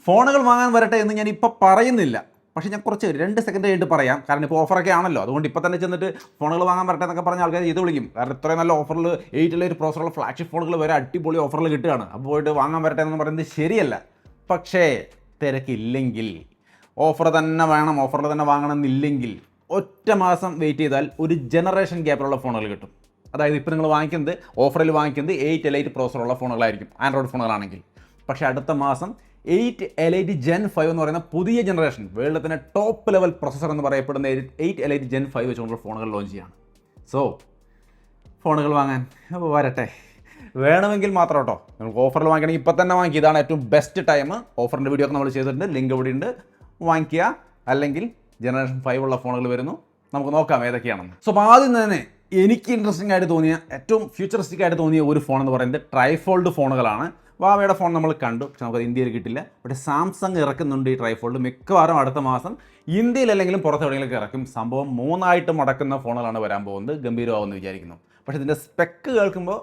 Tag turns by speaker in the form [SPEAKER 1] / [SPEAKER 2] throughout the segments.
[SPEAKER 1] ഫോണുകൾ വാങ്ങാൻ വരട്ടെ എന്ന് ഞാൻ ഇപ്പോൾ പറയുന്നില്ല. പക്ഷേ ഞാൻ കുറച്ച് 2 സെക്കൻഡ് കഴിഞ്ഞിട്ട് പറയാം. കാരണം ഇപ്പോൾ ഓഫറൊക്കെ ആണല്ലോ. അതുകൊണ്ട് ഇപ്പോൾ തന്നെ ചെന്നിട്ട് ഫോണുകൾ വാങ്ങാൻ വരട്ടെ എന്നൊക്കെ പറഞ്ഞ ആൾക്കാർ ചെയ്ത് വിളിക്കും. കാരണം ഇത്രയും നല്ല ഓഫറിൽ 8 പ്രോസറുള്ള ഫ്ലാഗ്ഷിപ്പ് ഫോണുകൾ വരെ അടിപൊളി ഓഫറിൽ കിട്ടുകയാണ്. അപ്പോൾ പോയിട്ട് വാങ്ങാൻ വരട്ടെ എന്ന് പറയുന്നത് ശരിയല്ല. പക്ഷേ തിരക്കില്ലെങ്കിൽ, ഓഫർ തന്നെ വേണം, ഓഫറിൽ തന്നെ വാങ്ങണമെന്നില്ലെങ്കിൽ ഒറ്റ മാസം വെയിറ്റ് ചെയ്താൽ ഒരു ജനറേഷൻ ഗ്യാപ്പിലുള്ള ഫോണുകൾ കിട്ടും. അതായത് ഇപ്പോൾ നിങ്ങൾ വാങ്ങിക്കുന്നത് ഓഫറിൽ വാങ്ങിക്കുന്നത് 8 എലൈറ്റ് പ്രോസറുള്ള ഫോണുകളായിരിക്കും, ആൻഡ്രോയിഡ് ഫോണുകളാണെങ്കിൽ. പക്ഷേ അടുത്ത മാസം 8 എലൈറ്റ് ജെൻ 5 എന്ന് പറയുന്ന പുതിയ ജനറേഷൻ, വേൾഡിൽ തന്നെ ടോപ്പ് ലെവൽ പ്രൊസസ്സർ എന്ന് പറയപ്പെടുന്ന 8 എലൈറ്റ് ജെൻ 5 വെച്ചുകൊണ്ടുള്ള ഫോണുകൾ ലോഞ്ച് ചെയ്യാണ്. സോ ഫോണുകൾ വാങ്ങാൻ വരട്ടെ, വേണമെങ്കിൽ മാത്രം കേട്ടോ. നിങ്ങൾക്ക് ഓഫറിൽ വാങ്ങിക്കണമെങ്കിൽ ഇപ്പോൾ തന്നെ വാങ്ങിക്കുക. ഇതാണ് ഏറ്റവും ബെസ്റ്റ് ടൈം. ഓഫറിൻ്റെ വീഡിയോ ഒക്കെ നമ്മൾ ചെയ്തിട്ടുണ്ട്, ലിങ്ക് ഇവിടെ ഉണ്ട്, വാങ്ങിക്കുക. അല്ലെങ്കിൽ ജനറേഷൻ 5 ഉള്ള ഫോണുകൾ വരുന്നു, നമുക്ക് നോക്കാം ഏതൊക്കെയാണെന്ന്. സോ അപ്പോൾ ആദ്യം തന്നെ എനിക്ക് ഇൻട്രസ്റ്റിംഗ് ആയിട്ട് തോന്നിയ, ഏറ്റവും ഫ്യൂച്ചറിസ്റ്റിക് ആയിട്ട് തോന്നിയ ഒരു ഫോൺ എന്ന് പറയുന്നത് ട്രൈഫോൾഡ് ഫോണുകളാണ്. വാവയുടെ ഫോൺ നമ്മൾ കണ്ടു, പക്ഷെ നമുക്കത് ഇന്ത്യയിൽ കിട്ടില്ല. പക്ഷേ സാംസങ് ഇറക്കുന്നുണ്ട് ഈ ട്രൈഫോൾഡ്. മിക്കവാറും അടുത്ത മാസം ഇന്ത്യയിലല്ലെങ്കിലും പുറത്തെവിടെയെങ്കിലും ഇറക്കും. സംഭവം 3 മടക്കുന്ന ഫോണുകളാണ് വരാൻ പോകുന്നത്. ഗംഭീരമാവുമെന്ന് വിചാരിക്കുന്നു. പക്ഷേ ഇതിൻ്റെ സ്പെക്ക് കേൾക്കുമ്പോൾ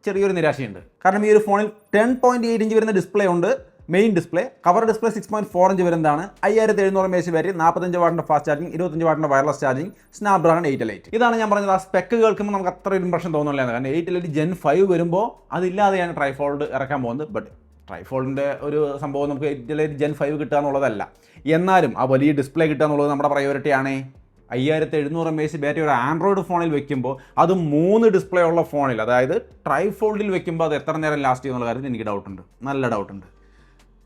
[SPEAKER 1] ചെറിയൊരു നിരാശയുണ്ട്. കാരണം ഈ ഒരു ഫോണിൽ 10.8 ഇഞ്ച് വരുന്ന ഡിസ്പ്ലേ ഉണ്ട്, main display. Cover display 6.4 inch വരുന്നതാണ്. 5700 mAh ബാറ്ററി, 45 വാട്ടിൻ്റെ ഫാസ്റ്റ് ചാർജിങ്, 25 വാട്ടിൻ്റെ വയർലെസ് ചാർജിങ്, സ്നാപ്ഡ്രാഗൺ 8 എലൈറ്റ്. ഇതാണ് ഞാൻ പറഞ്ഞത്. ആ സ്പെക്ക് കേൾക്കുമ്പോൾ നമുക്ക് അത്ര ഇംപ്രഷൻ തോന്നുന്നില്ല. കാരണം 8 എലൈറ്റ് ജെൻ 5 വരുമ്പോൾ അതില്ലാതെയാണ് ട്രൈഫോൾഡ് ഇറക്കാൻ പോകുന്നത്. ബട്ട് ട്രൈഫോൾഡിൻ്റെ ഒരു സംഭവം നമുക്ക് 8 എലൈറ്റ് ജെൻ 5 കിട്ടുക എന്നുള്ളതല്ല. എന്നാലും ആ വലിയ ഡിസ്പ്ലേ കിട്ടുക എന്നുള്ളത് നമ്മുടെ പ്രയോറിറ്റിയാണ്. 5700 mAh ബാറ്ററി ഒരു ആൻഡ്രോയിഡ് ഫോണിൽ വെക്കുമ്പോൾ, അത് 3 ഡിസ്പ്ലേ ഉള്ള ഫോണിൽ, അതായത് ട്രൈഫോൾഡിൽ വെക്കുമ്പോൾ അത് എത്ര നേരം ലാസ്റ്റ് ചെയ്യുന്നുള്ള കാര്യത്തിൽ എനിക്ക് ഡൗട്ടുണ്ട്, നല്ല ഡൗട്ടുണ്ട്.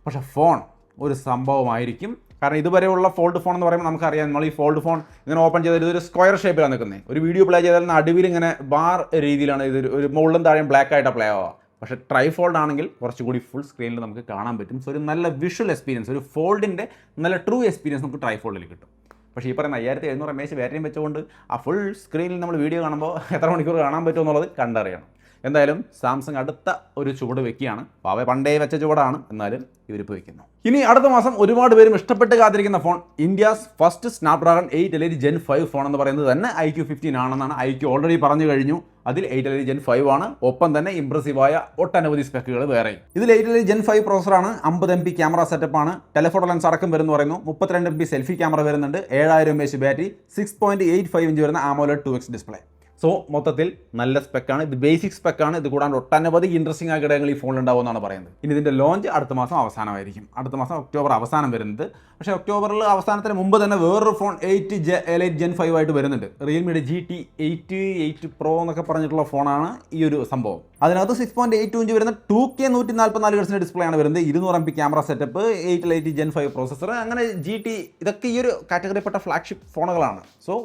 [SPEAKER 1] പക്ഷേ ഫോൺ ഒരു സംഭവമായിരിക്കും. കാരണം ഇതുവരെയുള്ള ഫോൾഡ് ഫോൺ എന്ന് പറയുമ്പോൾ നമുക്കറിയാം, നമ്മൾ ഈ ഫോൾഡ് ഫോൺ ഇങ്ങനെ ഓപ്പൺ ചെയ്താൽ ഇതൊരു സ്ക്വയർ ഷേപ്പിലാണ് നിൽക്കുന്നത്. ഒരു വീഡിയോ പ്ലേ ചെയ്താൽ നടുവിൽ ഇങ്ങനെ ബാർ രീതിയിലാണ് ഇത്, ഒരു മുകളിലും താഴെയും ബ്ലാക്ക് ആയിട്ട് പ്ലേ ആവുക. പക്ഷേ ട്രൈഫോൾഡ് ആണെങ്കിൽ കുറച്ചുകൂടി ഫുൾ സ്ക്രീനിൽ നമുക്ക് കാണാൻ പറ്റും. സോ ഒരു നല്ല വിഷ്വൽ എക്സ്പീരിയൻസ്, ഒരു ഫോൾഡിൻ്റെ നല്ല ട്രൂ എക്സ്പീരിയൻസ് നമുക്ക് ട്രൈഫോൾഡിൽ കിട്ടും. പക്ഷേ ഈ പറയുന്ന 5700 mAh ബാറ്ററിയും വെച്ചുകൊണ്ട് ആ ഫുൾ സ്ക്രീനിൽ നമ്മൾ വീഡിയോ കാണുമ്പോൾ എത്ര മണിക്കൂർ കാണാൻ പറ്റും എന്നുള്ളത് കണ്ടറിയണം. എന്തായാലും സാംസങ് അടുത്ത ഒരു ചുവട് വെക്കുകയാണ്. പാവ പണ്ടേ വെച്ച ചുവടാണ്, എന്നാലും ഇവരിപ്പോൾ വെക്കുന്നു. ഇനി അടുത്ത മാസം ഒരുപാട് പേരും ഇഷ്ടപ്പെട്ട് കാത്തിരിക്കുന്ന phone, India's first Snapdragon 8 elite gen 5 phone എന്ന് പറയുന്നത് തന്നെ iQ15 ആണെന്നാണ്. iQ ഓൾറെഡി പറഞ്ഞു കഴിഞ്ഞു, അതിൽ 8 എലൈറ്റ് ജെൻ 5 ആണ്. ഒപ്പം തന്നെ ഇംപ്രസീവായ ഒട്ടനവധി സ്പെക്കുകൾ വേറെയും. ഇതിൽ 8 എലൈറ്റ് ജെൻ 5 പ്രോസറാണ്, 50 MP ക്യാമറ സെറ്റപ്പാണ്, ടെലഫോട്ടോ ലെൻസ് അടക്കം വരുന്നു പറയുന്നു, 32 MP സെൽഫി ക്യാമറ വരുന്നുണ്ട്, 7000 mAh ബാറ്ററി, 6.85 ഇഞ്ച് വരുന്ന AMOLED 2x ഡിസ്പ്ലേ. സോ മൊത്തത്തിൽ നല്ല സ്പെക്കാണ്. ഇത് ബേസിക് സ്പെക്കാണ്. ഇത് കൂടാണ്ട് ഒട്ടനവധി ഇൻട്രസ്റ്റിംഗ് ആയ ഘടകങ്ങൾ ഈ ഫോണിൽ ഉണ്ടാവുമെന്നാണ് പറയുന്നത്. ഇനി ഇതിൻ്റെ ലോഞ്ച് അടുത്ത മാസം അവസാനമായിരിക്കും. അടുത്ത മാസം ഒക്ടോബർ അവസാനം വരുന്നത്. പക്ഷേ ഒക്ടോബറിൽ അവസാനത്തിന് മുമ്പ് തന്നെ വേറൊരു ഫോൺ 8 എലൈറ്റ് ജെൻ 5 ആയിട്ട് വരുന്നുണ്ട്. റിയൽമിയുടെ GT8 Pro എന്നൊക്കെ പറഞ്ഞിട്ടുള്ള ഫോണാണ് ഈ ഒരു സംഭവം. അതിനകത്ത് 6.82 ഇഞ്ച് വരുന്ന 2K 144 ഹെർട്സിൻ്റെ ഡിസ്പ്ലേ ആണ് വരുന്നത്. 200 MP camera setup, 8 elite gen 5 processor, അങ്ങനെ GT, ഇതൊക്കെ ഈ ഒരു കാറ്റഗറിപ്പെട്ട ഫ്ലാഗ്ഷിപ്പ് ഫോണുകളാണ്. സോ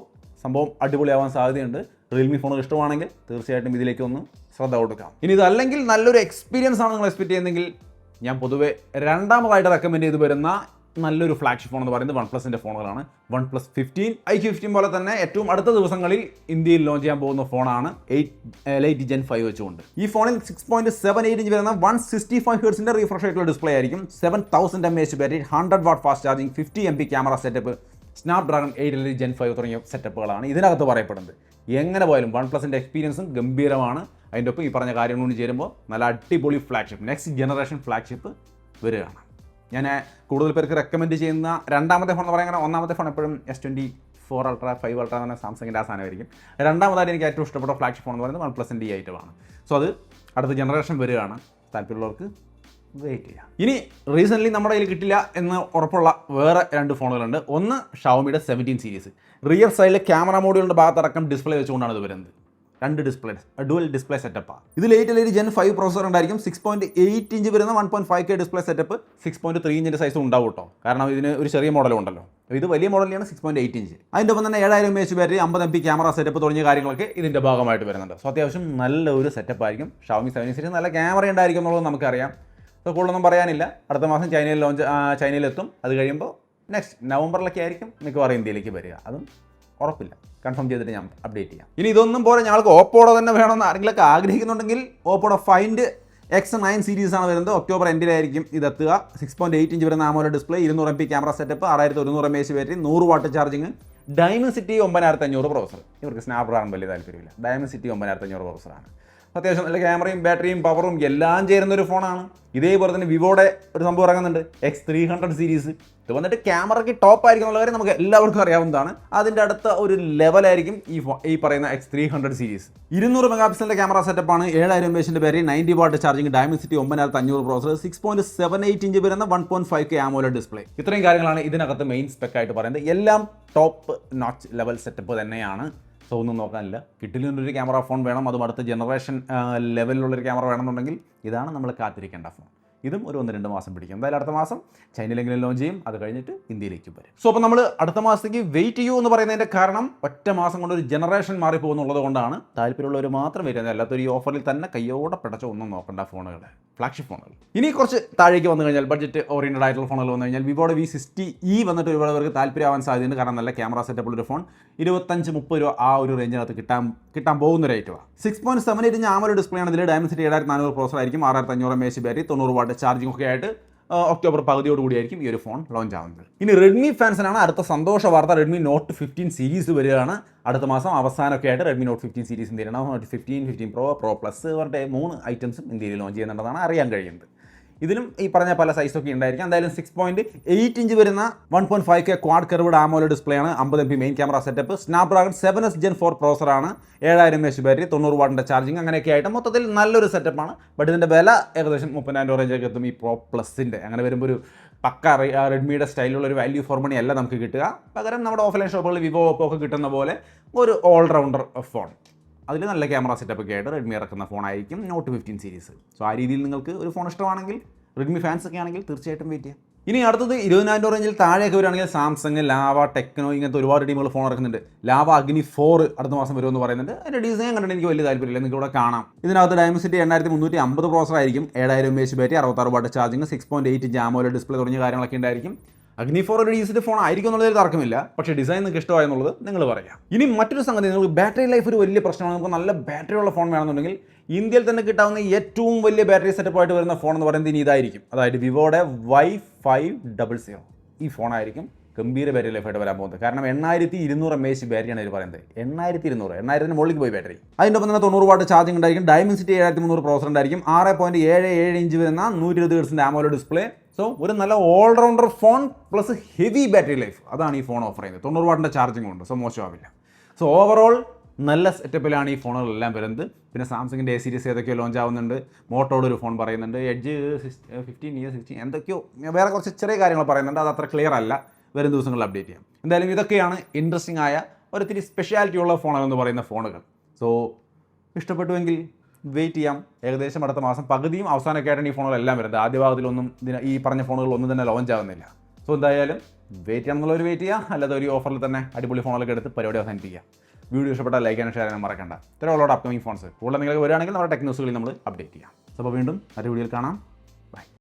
[SPEAKER 1] സംഭവം അടിപൊളിയാവാൻ സാധ്യതയുണ്ട്. റിയൽമി ഫോണുകൾ ഇഷ്ടമാണെങ്കിൽ തീർച്ചയായിട്ടും ഇതിലേക്ക് ഒന്ന് ശ്രദ്ധ കൊടുക്കാം. ഇനി ഇതല്ലെങ്കിൽ നല്ലൊരു എക്സ്പീരിയൻസ് ആണ് നിങ്ങൾ എക്സ്പെക്ട് ചെയ്യുന്നതെങ്കിൽ, ഞാൻ പൊതുവെ രണ്ടാമതായിട്ട് റെക്കമെൻഡ് ചെയ്ത് വരുന്ന നല്ലൊരു ഫ്ലാഗ്ഷിപ്പ് ഫോൺ എന്ന് പറയുന്നത് OnePlusൻ്റെ ഫോണുകളാണ്. OnePlus 15, iQ15 പോലെ തന്നെ ഏറ്റവും അടുത്ത ദിവസങ്ങളിൽ ഇന്ത്യയിൽ ലോഞ്ച് ചെയ്യാൻ പോകുന്ന ഫോണാണ് 8 എലൈറ്റ് ജെൻ 5 വെച്ചുകൊണ്ട്. ഈ ഫോണിൽ 6.78 ഇഞ്ച് വരുന്ന 165 ഹെർട്സിൻ്റെ റീഫ്രഷ് ആയിട്ടുള്ള ഡിസ്പ്ലേ ആയിരിക്കും. 7000 mAh battery, 100 watt fast charging, 50 MP camera setup, Snapdragon 8 elite gen 5 തുടങ്ങിയ സെറ്റപ്പുകളാണ് ഇതിനകത്ത് പറയപ്പെടുന്നത്. എങ്ങനെ പോയാലും OnePlusൻ്റെ എക്സ്പീരിയൻസും ഗംഭീരമാണ്. അതിൻ്റെ ഒപ്പം ഈ പറഞ്ഞ കാര്യങ്ങൾ കൊണ്ട് ചേരുമ്പോൾ നല്ല അടിപൊളി ഫ്ലാഗ്ഷിപ്പ്, നെക്സ്റ്റ് ജനറേഷൻ ഫ്ലാഗ്ഷിപ്പ് വരികയാണ്. ഞാൻ കൂടുതൽ പേർക്ക് റെക്കമെൻഡ് ചെയ്യുന്ന രണ്ടാമത്തെ ഫോൺ എന്ന് പറയുന്നത്, ഒന്നാമത്തെ ഫോൺ എപ്പോഴും S24 Ultra 5 Ultra എന്ന സാംസങ്ങിൻ്റെ ആ സാധനമായിരിക്കും. രണ്ടാമതായിട്ട് എനിക്ക് ഏറ്റവും ഇഷ്ടപ്പെട്ട ഫ്ലാഗ്ഷിപ്പ് ഫോൺ എന്ന് പറയുന്നത് OnePlusൻ്റെ ഈ ഐറ്റമാണ്. സോ അത് അടുത്ത ജനറേഷൻ വരികയാണ്. താല്പര്യമുള്ളവർക്ക് വെയിറ്റ് ചെയ്യാം. ഇനി റീസെൻ്റ്ലി നമ്മുടെ കയ്യിൽ കിട്ടില്ല എന്ന് ഉറപ്പുള്ള വേറെ 2 ഫോണുകളുണ്ട്. ഒന്ന് ഷവോമിയുടെ 17 സീരീസ്. റിയർ സൈഡിലെ ക്യാമറ മോഡ്യൂളിൻ്റെ ഭാഗത്തടക്കം ഡിസ്പ്ലേ വെച്ചുകൊണ്ടാണ് ഇത് വരുന്നത്. 2 ഡിസ്പ്ലേ, ഡുവൽ ഡിസ്പ്ലേ സെറ്റപ്പാണ്. ഇതിൽ 8 എലൈറ്റ് ജെൻ 5 പ്രോസസർ ഉണ്ടായിരിക്കും. 6.8 ഇഞ്ച് വരുന്ന 1.5K ഡിസ്പ്ലേ സെറ്റപ്പ്, 6.3 ഇഞ്ചിൻ്റെ സൈസ് ഉണ്ടാവും കേട്ടോ. കാരണം ഇതിന് ഒരു ചെറിയ മോഡലും ഉണ്ടല്ലോ. ഇത് വലിയ മോഡലിലാണ് 6.8 ഇഞ്ച്. അതിൻ്റെ ഒപ്പം തന്നെ 7000 mAh battery, 50 MP camera setup തുടങ്ങിയ കാര്യങ്ങളൊക്കെ ഇതിൻ്റെ ഭാഗമായിട്ട് വരുന്നുണ്ട്. സോ അത്യാവശ്യം നല്ല ഒരു സെറ്റപ്പ് ആയിരിക്കും. ഷവോമി 17 സീരീസ് നല്ല ക്യാമറ ഉണ്ടായിരിക്കും എന്നുള്ളത് നമുക്കറിയാം. സോ കൂടുതലൊന്നും പറയാനില്ല. അടുത്ത മാസം ചൈനയിലെത്തും. അത് കഴിയുമ്പോൾ നെക്സ്റ്റ് നവംബറിലൊക്കെ ആയിരിക്കും മിക്കവാറും ഇന്ത്യയിലേക്ക് വരിക. അതും ഉറപ്പില്ല, കൺഫേം ചെയ്തിട്ട് ഞാൻ അപ്ഡേറ്റ് ചെയ്യാം. ഇനി ഇതൊന്നും പോലെ ഞങ്ങൾക്ക് ഓപ്പോയുടെ തന്നെ വേണമെന്ന് ആരെങ്കിലുമൊക്കെ ആഗ്രഹിക്കുന്നുണ്ടെങ്കിൽ ഓപ്പോയുടെ ഫൈൻഡ് X9 സീരീസാണ് വരുന്നത്. ഒക്ടോബർ എൻഡിലായിരിക്കും ഇതെത്തുക. 6.8 ഇഞ്ച് വരുന്ന AMOLED display, 200 MP camera setup, 6100 mAh battery, 100 what charging, Dimensity 9500 processor. ഇവർക്ക് സ്നാപ്ഡ്രാഗൺ വലിയ താല്പര്യമില്ല. ഡയമൻസിറ്റി 9500 പ്രോസസറാണ്. അത്യാവശ്യം നല്ല ക്യാമറയും ബാറ്ററിയും പവറും എല്ലാം ചേരുന്ന ഒരു ഫോണാണ്. ഇതേപോലെ തന്നെ വിവോയുടെ ഒരു സംഭവം ഇറങ്ങുന്നുണ്ട് X300 സീരീസ്. ഇത് വന്നിട്ട് ക്യാമറയ്ക്ക് ടോപ്പ് ആയിരിക്കും എന്നുള്ള കാര്യം നമുക്ക് എല്ലാവർക്കും അറിയാവുന്നതാണ്. അതിൻ്റെ അടുത്ത ഒരു ലെവലായിരിക്കും ഈ പറയുന്ന X300 സീരീസ്. 200 മെഗാ പിക്സലിൻ്റെ ക്യാമറ സെറ്റപ്പാണ്, 7000 mAh battery, 90 what charging, Dimensity 9500 processor, 6.78 inch വരുന്ന 1.5K AMOLED ഡിസ്പ്ലേ. ഇത്രയും കാര്യങ്ങളാണ് ഇതിനകത്ത് മെയിൻ സ്പെക് ആയിട്ട് പറയുന്നത്. എല്ലാം ടോപ്പ് നോച്ച് ലെവൽ സെറ്റപ്പ് തന്നെയാണ്. സോ ഒന്നും നോക്കാനില്ല. കിട്ടില്ലൊരു ക്യാമറ ഫോൺ വേണം, അതും അടുത്ത ജനറേഷൻ ലെവലിലുള്ളൊരു ക്യാമറ വേണമെന്നുണ്ടെങ്കിൽ ഇതാണ് നമ്മൾ കാത്തിരിക്കേണ്ട ഫോൺ. ഇതും ഒരു 1-2 മാസം പിടിക്കും. എന്തായാലും അടുത്ത മാസം ചൈനയിലെങ്കിലും ലോഞ്ച് ചെയ്യും, അത് കഴിഞ്ഞിട്ട് ഇന്ത്യയിലേക്കും വരും. സോ അപ്പോൾ നമ്മൾ അടുത്ത മാസത്തേക്ക് വെയിറ്റ് ചെയ്യൂ എന്ന് പറയുന്നതിൻ്റെ കാരണം ഒറ്റ മാസം കൊണ്ട് ഒരു ജനറേഷൻ മാറിപ്പോകുന്നുള്ളത് കൊണ്ടാണ്. താല്പര്യമുള്ളവർ മാത്രം വരുന്നത്, അല്ലാത്തൊരു ഈ ഓഫറിൽ തന്നെ കയ്യോടെ പിടച്ച ഒന്നും നോക്കേണ്ട ഫോണുകൾ, ഫ്ലാഗ്ഷിപ്പ് ഫോണുകൾ. ഇനി കുറച്ച് താഴേക്ക് വന്നു കഴിഞ്ഞാൽ ബഡ്ജറ്റ് ഓറിയൻറ്റഡ് ആയിട്ടുള്ള ഫോണുകൾ വന്നു കഴിഞ്ഞാൽ വിവോയുടെ V60E വന്നിട്ട് ഒരുപാട് പേർക്ക് താല്പര്യമാവാൻ സാധ്യതയുണ്ട്. കാരണം നല്ല ക്യാമറ സെറ്റപ്പുള്ളൊരു ഫോൺ 25-30 രൂപ ആ ഒരു റേഞ്ചിനകത്ത് കിട്ടാൻ പോകുന്ന ഒരു ഐറ്റമാണ്. 6.78 ഇഞ്ച് AMOLED ഡിസ്പ്ലേ ആണ്. ഇതിൽ Dimensity 7400 പ്രോസസർ ആയിരിക്കും, 6500 mAh ബാറ്ററി, 90 വാട്ട് ചാർജിംഗ് ഒക്കെ ആയിട്ട് ഒക്ടോബർ പകുതിയോടുകൂടിയായിരിക്കും ഈ ഒരു ഫോൺ ലോഞ്ച് ആവുന്നത്. ഇനി റെഡ്മി ഫാൻസിനാണ് അടുത്ത സന്തോഷ വാർത്ത. റെഡ്മി നോട്ട് 15 സീരീസ് വരികയാണ് അടുത്ത മാസം അവസാനമൊക്കെ ആയിട്ട്. റെഡ്മി നോട്ട് 15 സീരീസ് ഇന്ത്യയിൽ നോട്ട് 15 പ്രോ പ്ലസ് അവരുടെ 3 ഐറ്റംസും ഇന്ത്യയിൽ ലോഞ്ച് ചെയ്യുന്നുണ്ടെന്നാണ് അറിയാൻ കഴിയുന്നത്. ഇതിലും ഈ പറഞ്ഞ പല സൈസൊക്കെ ഉണ്ടായിരിക്കും. എന്തായാലും 6.8 ഇഞ്ച് വരുന്ന 1.5K quad curved AMOLED display ആണ്, 50 MP main camera setup, Snapdragon 7S Gen 4 പ്രോസറാണ്, 7000 mAh ബാറ്ററി, 90 വാട്ടിൻ്റെ ചാർജിങ്, അങ്ങനെയൊക്കെ ആയിട്ട് മൊത്തത്തിൽ നല്ലൊരു സെറ്റപ്പാണ്. ബട്ട് ഇതിൻ്റെ വില ഏകദേശം 30,000 റേഞ്ചൊക്കെ എത്തും ഈ പ്രോ പ്ലസിൻ്റെ. അങ്ങനെ വരുമ്പോൾ ഒരു പക്ക റെഡ്മിയുടെ സ്റ്റൈലുള്ള ഒരു വാല്യൂ ഫോർ മണി അല്ല നമുക്ക് കിട്ടുക. പകരം നമ്മുടെ ഓഫ്ലൈൻ ഷോപ്പുകളിൽ വിവോ ഓപ്പോ ഒക്കെ കിട്ടുന്ന പോലെ ഒരു ഓൾറൗണ്ടർ ഫോൺ, അതിൽ നല്ല ക്യാമറ സെറ്റപ്പൊക്കെ ആയിട്ട് റെഡ്മി ഇറക്കുന്ന ഫോണായിരിക്കും നോട്ട് 15 സീരീസ്. സോ ആ രീതിയിൽ നിങ്ങൾക്ക് ഒരു ഫോൺ ഇഷ്ടമാണെങ്കിൽ, റെഡ്മി ഫാൻസ് ഒക്കെ ആണെങ്കിൽ തീർച്ചയായിട്ടും വെയിറ്റ് ചെയ്യാം. ഇനി അടുത്തത് 20,000 റേഞ്ചിൽ താഴെയൊക്കെ വരികയാണെങ്കിൽ സാംസങ്, ലാവ, ടെക്നോ, ഇങ്ങനത്തെ ഒരുപാട് ടീമുകൾ ഫോൺ ഇറക്കുന്നുണ്ട്. ലാവ അഗ്നി 4 അടുത്ത മാസം വരുമെന്ന് പറയുന്നുണ്ട്. അതിൻ്റെ ഡിസൈൻ കണ്ടിട്ട് എനിക്ക് വലിയ താല്പര്യമില്ല, നിങ്ങൾക്ക് ഇവിടെ കാണാം. ഇതിനകത്ത് Dimensity 8350 പ്രോസർ ആയിരിക്കും, 7000 mAh battery, 66 what charging, 6.8 inch AMOLED display തുടങ്ങിയ കാര്യങ്ങളൊക്കെ ഉണ്ടായിരിക്കും. അഗ്നി 4 ഒരു ഡീസൻറ്റ് ഫോൺ ആയിരിക്കും എന്നുള്ളൊരു തർക്കമില്ല. പക്ഷേ ഡിസൈൻ നിങ്ങൾക്ക് ഇഷ്ടമായെന്നുള്ളത് നിങ്ങൾ പറയാം. ഇനി മറ്റൊരു സംഗതി, നിങ്ങൾക്ക് ബാറ്ററി ലൈഫ് ഒരു വലിയ പ്രശ്നമാണ്. നമുക്ക് നല്ല ബാറ്ററി ഉള്ള ഫോൺ വേണമെന്നുണ്ടെങ്കിൽ ഇന്ത്യയിൽ തന്നെ കിട്ടാവുന്ന ഏറ്റവും വലിയ ബാറ്ററി സെറ്റപ്പായിട്ട് വരുന്ന ഫോൺ എന്ന് പറയുന്നത് ഇനി ഇതായിരിക്കും. അതായത് വിവോയുടെ Y500. ഈ ഫോണായിരിക്കും ഗംഭീര ബാറ്ററി ലൈഫായിട്ട് വരാൻ പോകുന്നത്. കാരണം 8200 mAh ബാറ്ററിയാണ് ഇവർ പറയുന്നത്. 8200 മുകളിലേക്ക് പോയി ബാറ്ററി. അതിൻ്റെ ഒപ്പം തന്നെ 90 വാട്ട് ചാർജിംഗ് ഉണ്ടായിരിക്കും. Dimensity 7300 പ്രോസർ ഉണ്ടായിരിക്കും, 6.77 ഇഞ്ച് വരുന്ന 120 ഹെർട്സിൻ്റെ AMOLED ഡിസ്പ്ലേ. സോ ഒരു നല്ല allrounder phone plus heavy battery life, അതാണ് ഈ ഫോൺ ഓഫർ ചെയ്യുന്നത്. 90 വാട്ടിൻ്റെ ചാർജിംഗ് ഉണ്ട്, സോ മോശമാവില്ല. സോ ഓവറോൾ നല്ല സെറ്റപ്പിലാണ് ഈ ഫോണുകളെല്ലാം വരുന്നത്. പിന്നെ സാംസങ്ങിൻ്റെ A സീരീസ് ഏതൊക്കെയോ ലോഞ്ച് ആവുന്നുണ്ട്, മോട്ടോയുടെ ഒരു ഫോൺ പറയുന്നുണ്ട്, എഡ്ജ് 15 എന്തൊക്കെയോ വേറെ കുറച്ച് ചെറിയ കാര്യങ്ങൾ പറയുന്നുണ്ട്. അത് അത്ര ക്ലിയർ അല്ല, വരും ദിവസങ്ങളിൽ അപ്ഡേറ്റ് ചെയ്യാം. എന്തായാലും ഇതൊക്കെയാണ് ഇൻട്രസ്റ്റിംഗ് ആയ ഒരിത്തിരി സ്പെഷ്യാലിറ്റി ഉള്ള ഫോണെന്ന് പറയുന്ന ഫോണുകൾ. സോ ഇഷ്ടപ്പെട്ടുവെങ്കിൽ വെയിറ്റ് ചെയ്യാം. ഏകദേശം അടുത്ത മാസം പകുതിയും അവസാനമൊക്കെ ആയിട്ടാണ് ഈ ഫോണുകളെല്ലാം വരുന്നത്. ആദ്യ ഭാഗത്തിലൊന്നും ഈ പറഞ്ഞ ഫോണുകളൊന്നും തന്നെ ലോഞ്ച് ആവുന്നില്ല. സോ എന്തായാലും വെയിറ്റ് ചെയ്യാമെന്നുള്ളവർ വെയിറ്റ് ചെയ്യുക, അല്ലാതെ ഒരു ഓഫറിൽ തന്നെ അടിപൊളി ഫോണുകളൊക്കെ എടുത്ത് പരിപാടി അവസാനിപ്പിക്കുക. വീഡിയോ ഇഷ്ടപ്പെട്ടാൽ ലൈക്ക് ചെയ്യാനും ഷെയർ ചെയ്യാനും മറക്കണ്ട. ഇത്തരമുള്ള അപ്കമിംഗ് ഫോൺസ് കൂടുതൽ നിങ്ങൾക്ക് വരികയാണെങ്കിൽ നമ്മുടെ ടെക് ന്യൂസുകളിൽ നമ്മൾ അപ്ഡേറ്റ് ചെയ്യാം. അപ്പോൾ വീണ്ടും അടുത്ത വീഡിയോയിൽ കാണാം.